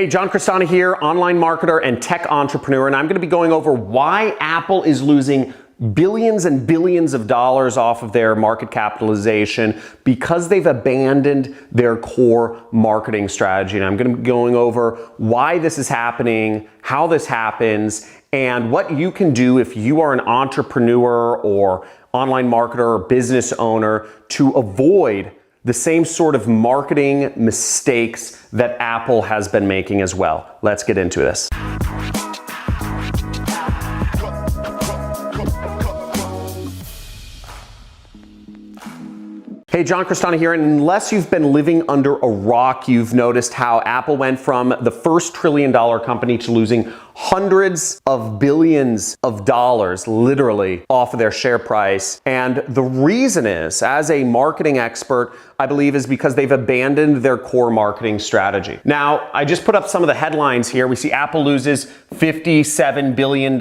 Hey, John Crestani here, online marketer and tech entrepreneur, and I'm going to be going over why Apple is losing billions and billions of dollars off of their market capitalization because they've abandoned their core marketing strategy. And I'm going to be going over why this is happening, how this happens, and what you can do if you are an entrepreneur or online marketer or business owner to avoid the same sort of marketing mistakes that Apple has been making as well. Let's get into this. Hey, John Crestani here, and unless you've been living under a rock, you've noticed how Apple went from the first trillion-dollar company to losing hundreds of billions of dollars, literally, off of their share price. And the reason is, as a marketing expert, I believe is because they've abandoned their core marketing strategy. Now, I just put up some of the headlines here. We see Apple loses $57 billion.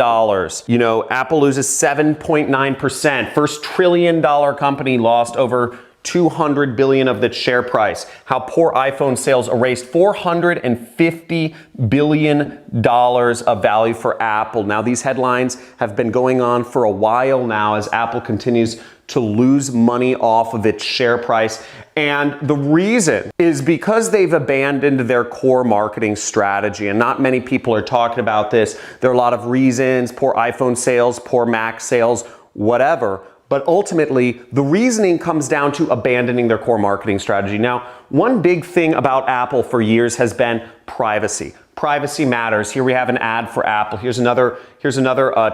You know, Apple loses 7.9%. First trillion-dollar company lost over $200 billion of the share price. How poor iPhone sales erased $450 billion of value for Apple. Now, these headlines have been going on for a while now as Apple continues to lose money off of its share price. And the reason is because they've abandoned their core marketing strategy. And not many people are talking about this. There are a lot of reasons: poor iPhone sales, poor Mac sales, whatever. But ultimately, the reasoning comes down to abandoning their core marketing strategy. Now, one big thing about Apple for years has been privacy. Privacy matters. Here we have an ad for Apple. Here's another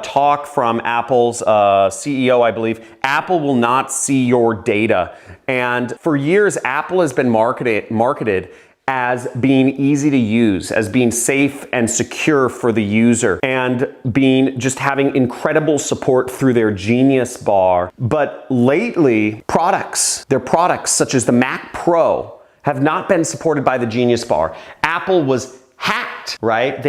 talk from Apple's CEO, I believe. Apple will not see your data. And for years, Apple has been marketed as being easy to use, as being safe and secure for the user, and just having incredible support through their Genius Bar. But lately, their products such as the Mac Pro have not been supported by the Genius Bar. Apple was hacked, right?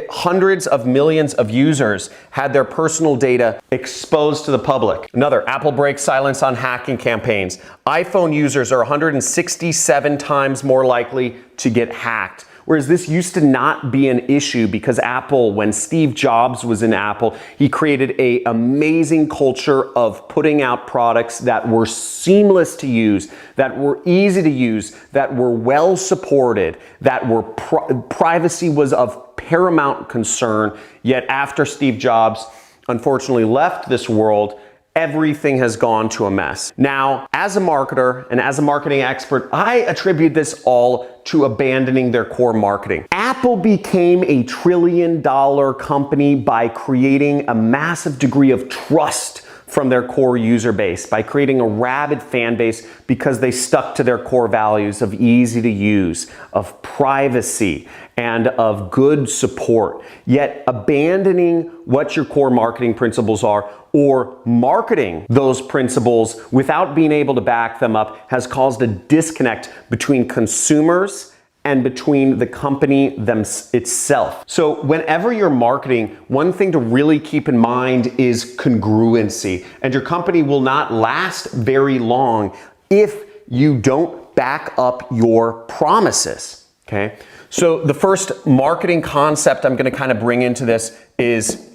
Hundreds of millions of users had their personal data exposed to the public. Another, Apple breaks silence on hacking campaigns. iPhone users are 167 times more likely to get hacked. Whereas this used to not be an issue because Apple, when Steve Jobs was in Apple, he created an amazing culture of putting out products that were seamless to use, that were easy to use, that were well supported, that were privacy was of paramount concern. Yet after Steve Jobs unfortunately left this world, everything has gone to a mess. Now, as a marketer and as a marketing expert, I attribute this all to abandoning their core marketing. Apple became a trillion-dollar company by creating a massive degree of trust from their core user base, by creating a rabid fan base because they stuck to their core values of easy to use, of privacy, and of good support. Yet abandoning what your core marketing principles are, or marketing those principles without being able to back them up, has caused a disconnect between consumers and between the company itself. So whenever you're marketing, one thing to really keep in mind is congruency. And your company will not last very long if you don't back up your promises, okay? So the first marketing concept I'm gonna kind of bring into this is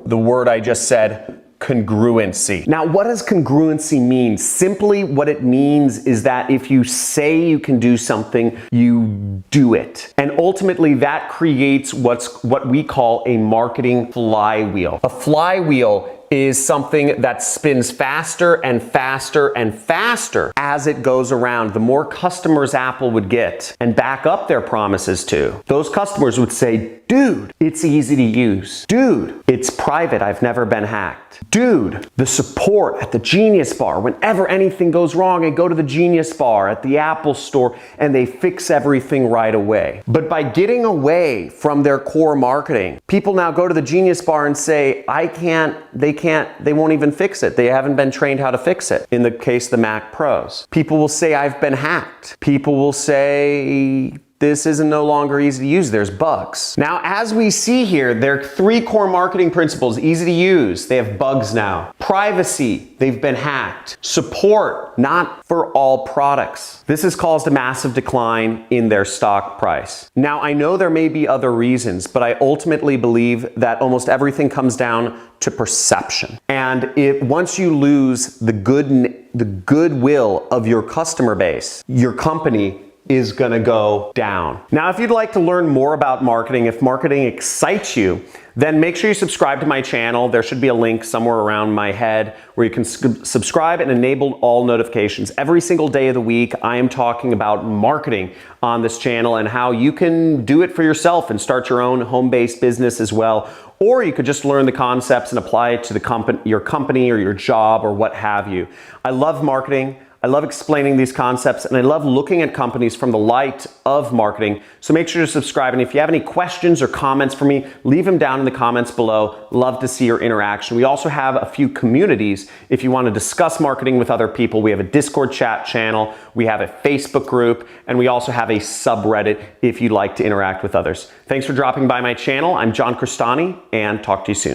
the word I just said, congruency. Now, what does congruency mean? Simply what it means is that if you say you can do something, you do it. And ultimately that creates what we call a marketing flywheel. A flywheel is something that spins faster and faster and faster as it goes around. The more customers Apple would get and back up their promises to, those customers would say, dude, it's easy to use. Dude, it's private, I've never been hacked. Dude, the support at the Genius Bar, whenever anything goes wrong, I go to the Genius Bar at the Apple Store and they fix everything right away. But by getting away from their core marketing, people now go to the Genius Bar and say, they won't even fix it. They haven't been trained how to fix it. In the case of the Mac Pros, people will say, I've been hacked. People will say, this isn't no longer easy to use. There's bugs. Now, as we see here, there are 3 core marketing principles. Easy to use. They have bugs now. Privacy. They've been hacked. Support. Not for all products. This has caused a massive decline in their stock price. Now, I know there may be other reasons, but I ultimately believe that almost everything comes down to perception. And once you lose the goodwill of your customer base, your company is gonna go down. Now, if you'd like to learn more about marketing, if marketing excites you, then make sure you subscribe to my channel. There should be a link somewhere around my head where you can subscribe and enable all notifications. Every single day of the week, I am talking about marketing on this channel and how you can do it for yourself and start your own home-based business as well. Or you could just learn the concepts and apply it to your company or your job or what have you. I love marketing. I love explaining these concepts, and I love looking at companies from the light of marketing. So make sure to subscribe. And if you have any questions or comments for me, leave them down in the comments below. Love to see your interaction. We also have a few communities. If you want to discuss marketing with other people, we have a Discord chat channel, we have a Facebook group, and we also have a subreddit if you'd like to interact with others. Thanks for dropping by my channel. I'm John Crestani, and talk to you soon.